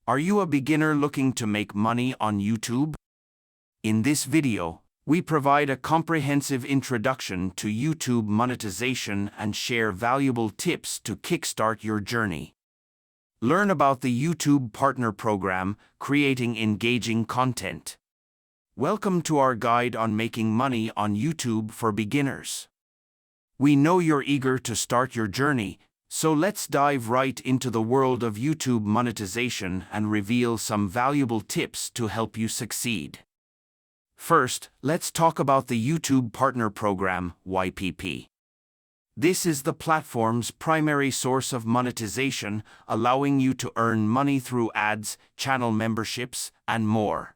Are you a beginner looking to make money on YouTube? In this video, we provide a comprehensive introduction to YouTube monetization and share valuable tips to kickstart your journey. Learn about the YouTube Partner Program, creating engaging content. Welcome to our guide on making money on YouTube for beginners. We know you're eager to start your journey, so let's dive right into the world of YouTube monetization and reveal some valuable tips to help you succeed. First, let's talk about the YouTube Partner Program, YPP. This is the platform's primary source of monetization, allowing you to earn money through ads, channel memberships, and more.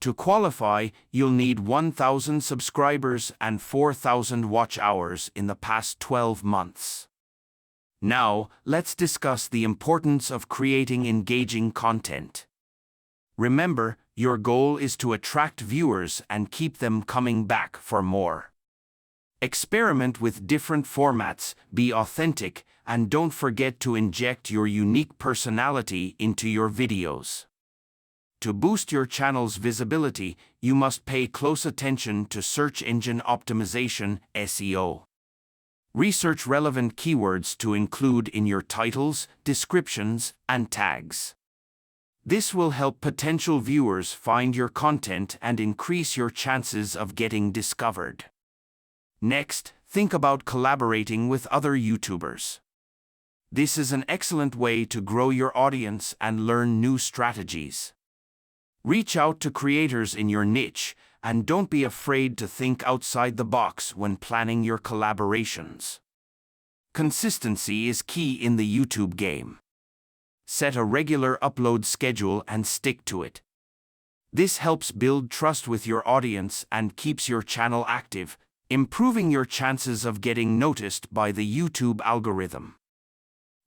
To qualify, you'll need 1,000 subscribers and 4,000 watch hours in the past 12 months. Now, let's discuss the importance of creating engaging content. Remember, your goal is to attract viewers and keep them coming back for more. Experiment with different formats, be authentic, and don't forget to inject your unique personality into your videos. To boost your channel's visibility, you must pay close attention to search engine optimization, SEO. Research relevant keywords to include in your titles, descriptions, and tags. This will help potential viewers find your content and increase your chances of getting discovered. Next, think about collaborating with other YouTubers. This is an excellent way to grow your audience and learn new strategies. Reach out to creators in your niche, and don't be afraid to think outside the box when planning your collaborations. Consistency is key in the YouTube game. Set a regular upload schedule and stick to it. This helps build trust with your audience and keeps your channel active, improving your chances of getting noticed by the YouTube algorithm.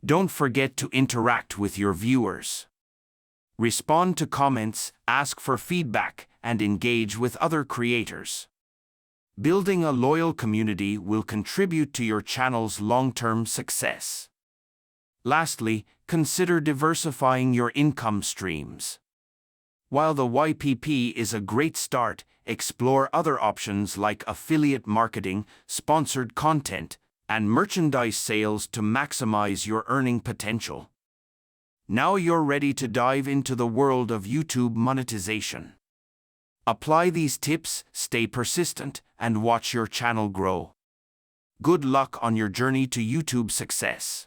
Don't forget to interact with your viewers. Respond to comments, ask for feedback, and engage with other creators. Building a loyal community will contribute to your channel's long-term success. Lastly, consider diversifying your income streams. While the YPP is a great start, explore other options like affiliate marketing, sponsored content, and merchandise sales to maximize your earning potential. Now you're ready to dive into the world of YouTube monetization. Apply these tips, stay persistent, and watch your channel grow. Good luck on your journey to YouTube success.